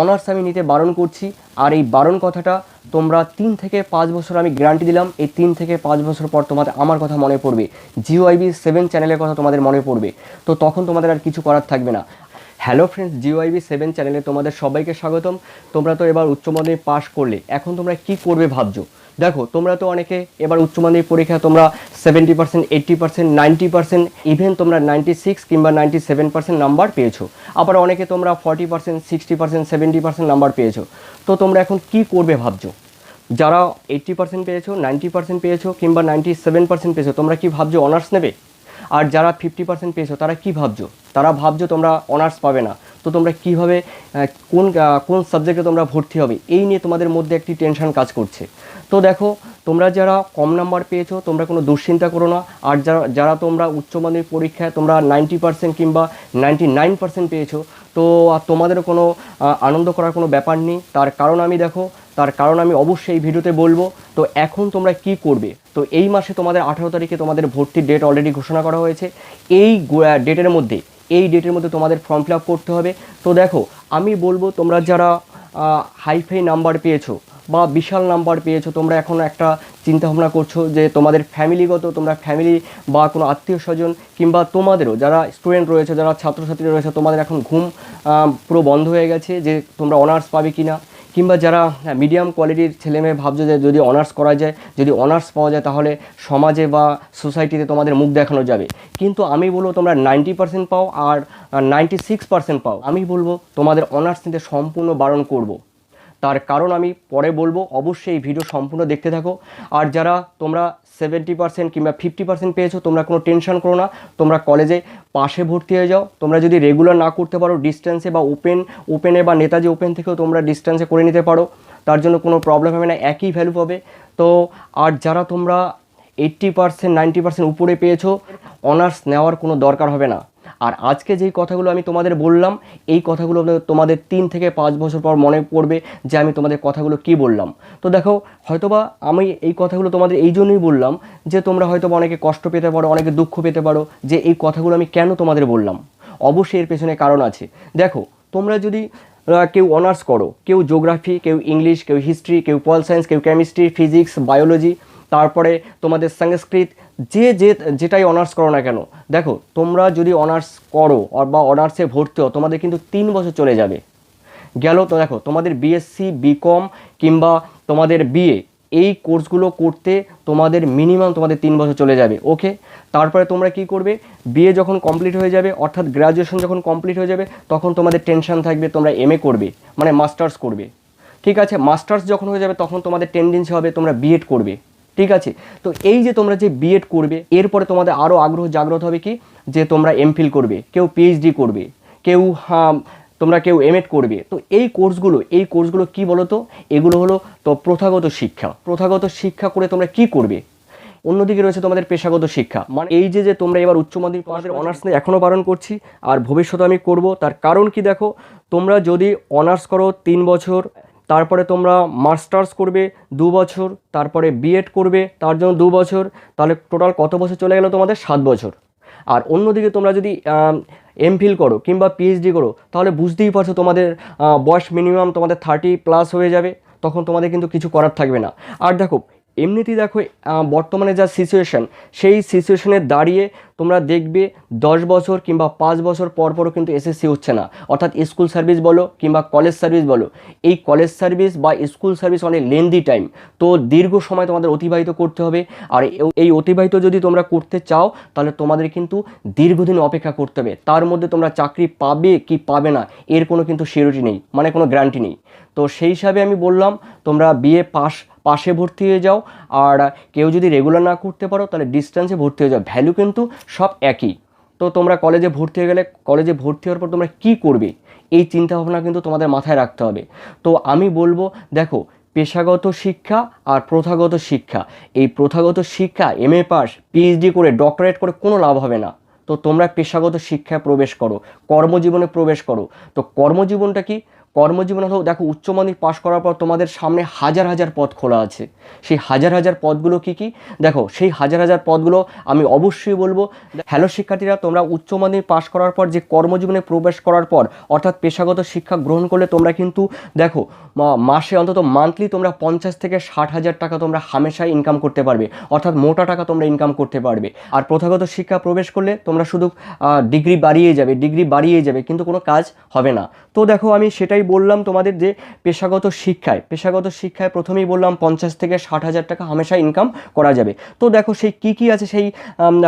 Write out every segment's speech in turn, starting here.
Honours আমি নিতে বারণ করছি। আর এই বারণ কথাটা তোমরা 3 থেকে 5 বছর আমি গ্যারান্টি দিলাম, এই 3 থেকে 5 বছর পর তোমাদের আমার কথা মনে পড়বে, GYB7 চ্যানেলের কথা তোমাদের মনে পড়বে। তো তখন তোমাদের আর কিছু করার থাকবে না। হ্যালো ফ্রেন্ডস, GYB7 চ্যানেলে তোমাদের সবাইকে স্বাগতম। তোমরা তো এবার উচ্চ মাধ্যমিক পাশ করলে, এখন তোমরা কি করবে ভাবছো। দেখো, তোমরা তো অনেকে এবার উচ্চ মাধ্যমিক পরীক্ষা তোমরা 70%, 80%, 90%, ইভেন তোমরা 96 কিংবা 97% নাম্বার পেয়েছো। আবার অনেকে তোমরা 40%, 60%, 70% নাম্বার পেয়েছো। তো তোমরা এখন কি করবে ভাবছো। যারা 80% পেয়েছো, 90% পেয়েছো কিংবা 97% পেয়েছো, তোমরা কি ভাবছো অনার্স নেবে। আর যারা 50% পেয়েছো তারা কি ভাবছো, তারা ভাবছো তোমরা অনার্স পাবে না। তো তোমরা কীভাবে কোন কোন সাবজেক্টে তোমরা ভর্তি হবে, এই নিয়ে তোমাদের মধ্যে একটি টেনশন কাজ করছে। তো দেখো, তোমরা যারা কম নাম্বার পেয়েছো তোমরা কোনো দুশ্চিন্তা করো না। আর যারা তোমরা উচ্চ মাধ্যমিক পরীক্ষায় তোমরা 90% কিংবা 99% পেয়েছো, তো তোমাদেরও কোনো আনন্দ করার কোনো ব্যাপার নেই। তার কারণ আমি অবশ্যই এই ভিডিওতে বলবো। তো এখন তোমরা কি করবে। তো এই মাসে তোমাদের 18 তারিখে তোমাদের ভর্তির ডেট অলরেডি ঘোষণা করা হয়েছে। এই ডেটের মধ্যে তোমাদের ফর্ম ফিল আপ করতে হবে। তো দেখো, আমি বলবো তোমরা যারা হাইফাই নাম্বার পেয়েছো বা বিশাল নাম্বার পেয়েছো, তোমরা এখন একটা চিন্তা ভাবনা করছো যে তোমাদের ফ্যামিলি বা কোনো আত্মীয় স্বজন কিংবা তোমাদেরও যারা স্টুডেন্ট রয়েছে, যারা ছাত্রছাত্রী রয়েছে, তোমাদের এখন ঘুম পুরো বন্ধ হয়ে গেছে যে তোমরা অনার্স পাবে কি না। কিংবা যারা মিডিয়াম কোয়ালিটির ছেলেমেয়ে ভাবছো যে যদি অনার্স করা যায়, যদি অনার্স পাওয়া যায়, তাহলে সমাজে বা সোসাইটিতে তোমাদের মুখ দেখানো যাবে। কিন্তু আমি বলবো তোমরা 90% পাও আর 96% পাও, আমি বলবো তোমাদের অনার্স নিতে সম্পূর্ণ বারণ করব। তার কারণ আমি পরে বলবো, অবশ্যই এই ভিডিও সম্পূর্ণ দেখতে থাকো। আর যারা তোমরা 70% কিংবা 50% পেয়েছো, তোমরা কোনো টেনশন করো না। তোমরা কলেজে পাশে ভর্তি হয়ে যাও। তোমরা যদি রেগুলার না করতে পারো, ডিস্টেন্সে বা ওপেনে বা নেতাজি ওপেন থেকেও তোমরা ডিস্টেন্সে করে নিতে পারো, তার জন্য কোনো প্রবলেম হবে না, একই ভ্যালু পাবে। তো আর যারা তোমরা 80%, 90% উপরে পেয়েছো, অনার্স নেওয়ার কোনো দরকার হবে না। আর আজকে যেই কথাগুলো আমি তোমাদের বললাম, এই কথাগুলো তোমাদের 3 থেকে 5 বছর পর মনে পড়বে যে আমি তোমাদের কথাগুলো কি বললাম। তো দেখো, হয়তোবা আমি এই কথাগুলো তোমাদের এই জন্যই বললাম যে তোমরা হয়তোবা অনেকে কষ্ট পেতে পারো, অনেকে দুঃখ পেতে পারো যে এই কথাগুলো আমি কেন তোমাদের বললাম। অবশ্যই এর পেছনে কারণ আছে। দেখো, তোমরা যদি কেউ অনার্স করো, কেউ জিওগ্রাফি, কেউ ইংলিশ, কেউ হিস্ট্রি, কেউ পল সায়েন্স, কেউ কেমিস্ট্রি, ফিজিক্স, বায়োলজি, তারপরে তোমাদের সংস্কৃত, যেটাই অনার্স করো না কেন, দেখো তোমরা যদি অনার্স করো বা অনার্সে ভর্তি হও, তোমাদের কিন্তু 3 বছর চলে যাবে গেল। তো দেখো, তোমাদের বিএসসি, বিকম কিংবা তোমাদের বিএ, এই কোর্সগুলো করতে তোমাদের মিনিমাম তোমাদের 3 বছর চলে যাবে। ওকে, তারপরে তোমরা কি করবে, বিএ যখন কমপ্লিট হয়ে যাবে, অর্থাৎ গ্র্যাজুয়েশন যখন কমপ্লিট হয়ে যাবে, তখন তোমাদের টেনশন থাকবে তোমরা এমএ করবে, মানে মাস্টার্স করবে। ঠিক আছে, মাস্টার্স যখন হয়ে যাবে তখন তোমাদের টেন্ডেন্সি হবে তোমরা বিএড করবে। ঠিক আছে, তো এই যে তোমরা যে বিএড করবে, এরপরে তোমাদের আরও আগ্রহ জাগ্রত হবে কি, যে তোমরা এমফিল করবে, কেউ পিএইচডি করবে, কেউ এমএড করবে। তো এই কোর্সগুলো কি বলো তো, এগুলো হলো তো প্রথাগত শিক্ষা করে তোমরা কি করবে। অন্যদিকে রয়েছে তোমাদের পেশাগত শিক্ষা, মানে এই যে তোমরা এবার উচ্চ মাধ্যমিক তোমাদের অনার্স নিয়ে এখনও বারণ করছি, আর ভবিষ্যতে আমি করব। তার কারণ কি, দেখো, তোমরা যদি অনার্স করো 3 বছর, তারপরে তোমরা মাস্টার্স করবে 2 বছর, তারপরে বিএড করবে তার জন্য 2 বছর, তাহলে টোটাল কত বছর চলে গেল তোমাদের, 7 বছর। আর অন্যদিকে তোমরা যদি এমফিল করো কিংবা পিএইচডি করো, তাহলে বুঝতেই পারছো তোমাদের বয়স মিনিমাম তোমাদের 30+ হয়ে যাবে, তখন তোমাদের কিন্তু কিছু করার থাকবে না। আর দেখো, এমনিতেই দেখো বর্তমানে যা সিচুয়েশান, সেই সিচুয়েশানে দাঁড়িয়ে তোমরা দেখবে 10 বছর কিংবা 5 বছর পরও কিন্তু এসএসসি হচ্ছে না, অর্থাৎ স্কুল সার্ভিস বলো কিংবা কলেজ সার্ভিস বলো। এই কলেজ সার্ভিস বা স্কুল সার্ভিস অনেক লেন্দি টাইম, তো দীর্ঘ সময় তোমাদের অতিবাহিত করতে হবে। আর এই অতিবাহিত যদি তোমরা করতে চাও, তাহলে তোমাদের কিন্তু দীর্ঘদিন অপেক্ষা করতে হবে। তার মধ্যে তোমরা চাকরি পাবে কি পাবে না, এর কোনো কিন্তু সিওরিটি নেই, মানে কোনো গ্যারান্টি নেই। তো সেই হিসাবে আমি বললাম, তোমরা বিএ পাশে ভর্তি হয়ে যাও। আর কেউ যদি রেগুলার না করতে পারো, তাহলে ডিস্টেন্সে ভর্তি হয়ে যাও, ভ্যালু কিন্তু সব একই। তো তোমরা কলেজে ভর্তি হয়ে গেলে, কলেজে ভর্তি হওয়ার পর তোমরা কী করবে, এই চিন্তাভাবনা কিন্তু তোমাদের মাথায় রাখতে হবে। তো আমি বলবো, দেখো, পেশাগত শিক্ষা আর প্রথাগত শিক্ষা, এই প্রথাগত শিক্ষা এমএ পাস, পিএইচডি করে, ডক্টরেট করে কোনো লাভ হবে না। তো তোমরা পেশাগত শিক্ষায় প্রবেশ করো, কর্মজীবনে প্রবেশ করো। তো কর্মজীবনটা কি, কর্মজীবন হলো, দেখো উচ্চ মাধ্যমিক পাশ করার পর তোমাদের সামনে হাজার হাজার পদ খোলা আছে। সেই হাজার হাজার পদগুলো কি কি, দেখো সেই হাজার হাজার পদগুলো আমি অবশ্যই বলবো। হ্যালো শিক্ষার্থীরা, তোমরা উচ্চ মাধ্যমিক পাশ করার পর যে কর্মজীবনে প্রবেশ করার পর অর্থাৎ পেশাগত শিক্ষা গ্রহণ করলে তোমরা কিন্তু দেখো মাসে অন্তত মান্থলি তোমরা 50 থেকে 60 হাজার টাকা তোমরা হামেশাই ইনকাম করতে পারবে, অর্থাৎ মোটা টাকা তোমরা ইনকাম করতে পারবে। আর প্রথাগত শিক্ষা প্রবেশ করলে তোমরা শুধু ডিগ্রি বাড়িয়ে যাবে কিন্তু কোনো কাজ হবে না। তো দেখো আমি সেটাই বললাম তোমাদের যে পেশাগত শিক্ষায় প্রথমেই বললাম 50 থেকে 60 হাজার টাকা হামেশা ইনকাম করা যাবে। তো দেখো সেই কি আছে সেই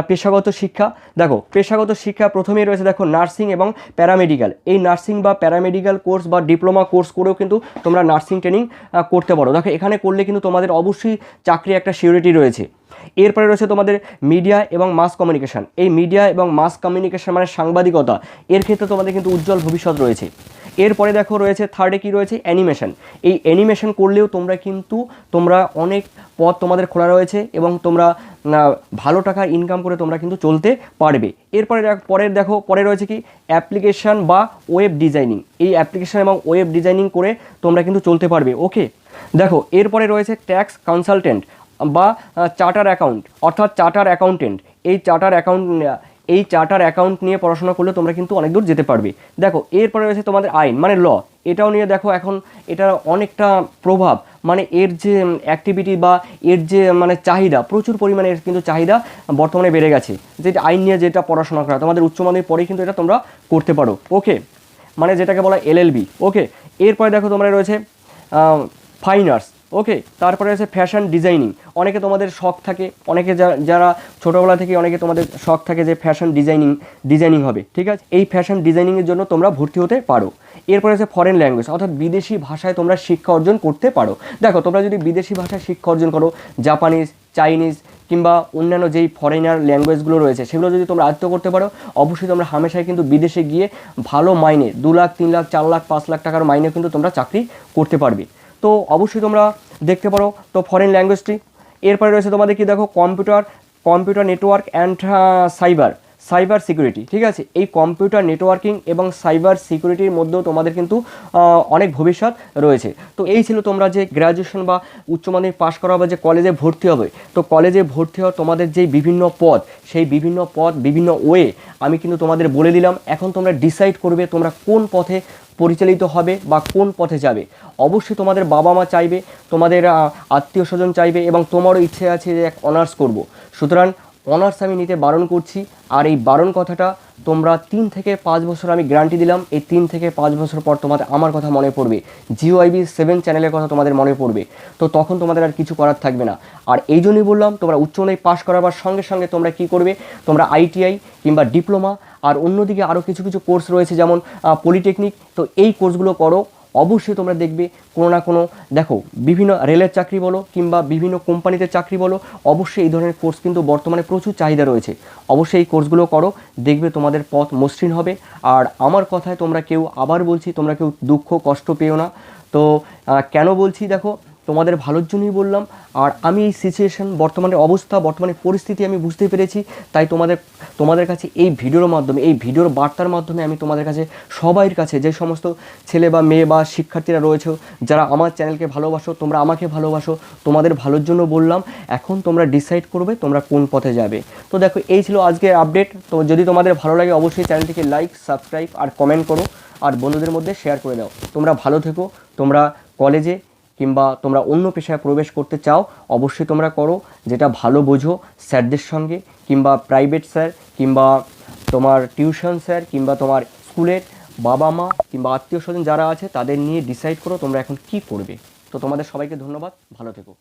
পেশাগত শিক্ষা। দেখো পেশাগত শিক্ষা প্রথমেই রয়েছে দেখো নার্সিং এবং প্যারামেডিক্যাল। এই নার্সিং বা প্যারামেডিক্যাল কোর্স বা ডিপ্লোমা কোর্স করেও কিন্তু তোমরা নার্সিং ট্রেনিং করতে পারো। দেখো এখানে করলে কিন্তু তোমাদের অবশ্যই চাকরি একটা সিউরিটি রয়েছে। এরপরে রয়েছে তোমাদের মিডিয়া এবং মাস কমিউনিকেশন। এই মিডিয়া এবং মাস কমিউনিকেশন মানে সাংবাদিকতা, এর ক্ষেত্রে তোমাদের কিন্তু উজ্জ্বল ভবিষ্যৎ রয়েছে। এরপরে দেখো রয়েছে থার্ডে কি রয়েছে, অ্যানিমেশন। এই অ্যানিমেশন করলেও তোমরা অনেক পথ তোমাদের খোলা রয়েছে এবং তোমরা ভালো টাকা ইনকাম করে তোমরা কিন্তু চলতে পারবে। পরে রয়েছে কি অ্যাপ্লিকেশন বা ওয়েব ডিজাইনিং। এই অ্যাপ্লিকেশন এবং ওয়েব ডিজাইনিং করে তোমরা কিন্তু চলতে পারবে। ওকে, দেখো এরপরে রয়েছে ট্যাক্স কনসালটেন্ট বা চার্টার অ্যাকাউন্ট, অর্থাৎ চার্টার অ্যাকাউন্টেন্ট। এই চার্টার অ্যাকাউন্ট নিয়ে পড়াশোনা করলে তোমরা কিন্তু অনেক দূর যেতে পারবে। দেখো এরপরে রয়েছে তোমাদের আইন মানে ল। এটাও নিয়ে দেখো এখন এটা অনেকটা প্রভাব, মানে এর যে অ্যাক্টিভিটি বা এর যে মানে চাহিদা, প্রচুর পরিমাণে এর কিন্তু চাহিদা বর্তমানে বেড়ে গেছে। যেটা আইন নিয়ে যেটা পড়াশোনা করা তোমাদের উচ্চ মাধ্যমিক পরেই কিন্তু এটা তোমরা করতে পারো। ওকে, মানে যেটাকে বলা LLB। ওকে, এরপরে দেখো তোমরা রয়েছে ফাইন আর্টস। ওকে, তারপরে আছে ফ্যাশন ডিজাইনিং। অনেকে তোমাদের শখ থাকে, অনেকে যারা ছোটোবেলা থেকে অনেকে তোমাদের শখ থাকে যে ফ্যাশন ডিজাইনিং হবে, ঠিক আছে। এই ফ্যাশন ডিজাইনিংয়ের জন্য তোমরা ভর্তি হতে পারো। এরপরে আছে ফরেন ল্যাঙ্গুয়েজ, অর্থাৎ বিদেশি ভাষায় তোমরা শিক্ষা অর্জন করতে পারো। দেখো তোমরা যদি বিদেশি ভাষায় শিক্ষা অর্জন করো, জাপানিজ, চাইনিজ কিংবা অন্যান্য যেই ফরেনার ল্যাঙ্গুয়েজগুলো রয়েছে সেগুলো যদি তোমরা আয়ত্ত করতে পারো, অবশ্যই তোমরা হামেশাই কিন্তু বিদেশে গিয়ে ভালো মাইনে 2 লাখ 3 লাখ 4 লাখ 5 লাখ টাকার মাইনে কিন্তু তোমরা চাকরি করতে পারবে। তো অবশ্যই তোমরা দেখতে পারো তো ফরেন ল্যাঙ্গুয়েজটি। এরপরে রয়েছে তোমাদের কি দেখো computer network and cyber security, ঠিক আছে। এই কম্পিউটার নেটওয়ার্কিং এবং সাইবার সিকিউরিটির মধ্যেও তোমাদের কিন্তু অনেক ভবিষ্যৎ রয়েছে। তো এই ছিল তোমরা যে গ্র্যাজুয়েশন বা উচ্চ মাধ্যমিক পাশ করা বা যে কলেজে ভর্তি হবে, তো কলেজে ভর্তি হওয়ার তোমাদের যে বিভিন্ন পদ, সেই বিভিন্ন পদ বিভিন্ন ওয়ে আমি কিন্তু তোমাদের বলে দিলাম। এখন তোমরা ডিসাইড করবে তোমরা কোন পথে পরিচালিত হবে বা কোন পথে যাবে। অবশ্যই তোমাদের বাবা মা চাইবে, তোমাদের আত্মীয় স্বজন চাইবে এবং তোমারও ইচ্ছে আছে যে এক অনার্স করব। সুতরাং অনার্স আমি নিতে বারণ করছি। আর এই বারণ কথাটা তোমরা 3 থেকে 5 বছর আমি গ্যারান্টি দিলাম, এই 3 থেকে 5 বছর পর তোমাদের আমার কথা মনে পড়বে, GOIB 7 চ্যানেলের কথা তোমাদের মনে পড়বে। তো তখন তোমাদের আর কিছু করার থাকবে না। আর এই জন্যই বললাম তোমরা উচ্চ মাধ্যমিক পাশ করার সঙ্গে সঙ্গে তোমরা কি করবে, তোমরা ITI কিংবা ডিপ্লোমা আর অন্যদিকে আরও কিছু কোর্স রয়েছে যেমন পলিটেকনিক, তো এই কোর্সগুলো করো। অবশ্যই তোমরা দেখবে কোনো না কোনো, দেখো বিভিন্ন রেলের চাকরি বলো কিংবা বিভিন্ন কোম্পানিতে চাকরি বলো, অবশ্যই এই ধরনের কোর্স কিন্তু বর্তমানে প্রচুর চাহিদা রয়েছে। অবশ্যই এই কোর্সগুলো করো, দেখবে তোমাদের পথ মসৃণ হবে। আর আমার কথায় তোমরা কেউ, আবার বলছি, তোমরা কেউ দুঃখ কষ্ট পেও না। তো কেন বলছি, দেখো তোমাদের ভালোর জন্যই বললাম। আর আমি এই সিচুয়েশন, বর্তমানে অবস্থা, বর্তমানে পরিস্থিতি আমি বুঝতে পেরেছি, তাই তোমাদের কাছে এই ভিডিওর মাধ্যমে, এই ভিডিওর বার্তার মাধ্যমে আমি তোমাদের কাছে, সবাইয়ের কাছে, যে সমস্ত ছেলে বা মেয়ে বা শিক্ষার্থীরা রয়েছে যারা আমার চ্যানেলকে ভালোবাসো, তোমরা আমাকে ভালোবাসো, তোমাদের ভালোর জন্য বললাম। এখন তোমরা ডিসাইড করবে তোমরা কোন পথে যাবে। তো দেখো এই ছিল আজকের আপডেট। তো যদি তোমাদের ভালো লাগে অবশ্যই চ্যানেলটিকে লাইক, সাবস্ক্রাইব আর কমেন্ট করো আর বন্ধুদের মধ্যে শেয়ার করে দাও। তোমরা ভালো থেকো। তোমরা কলেজে কিংবা তোমরা অন্য পেশায় প্রবেশ করতে চাও, অবশ্যই তোমরা করো যেটা ভালো বোঝো, স্যারদের সঙ্গে কিংবা প্রাইভেট স্যার কিংবা তোমার টিউশন স্যার কিংবা তোমার স্কুলের বাবা মা কিংবা আত্মীয় স্বজন যারা আছে তাদের নিয়ে ডিসাইড করো তোমরা এখন কি করবে। তো তোমাদের সবাইকে ধন্যবাদ, ভালো থেকো।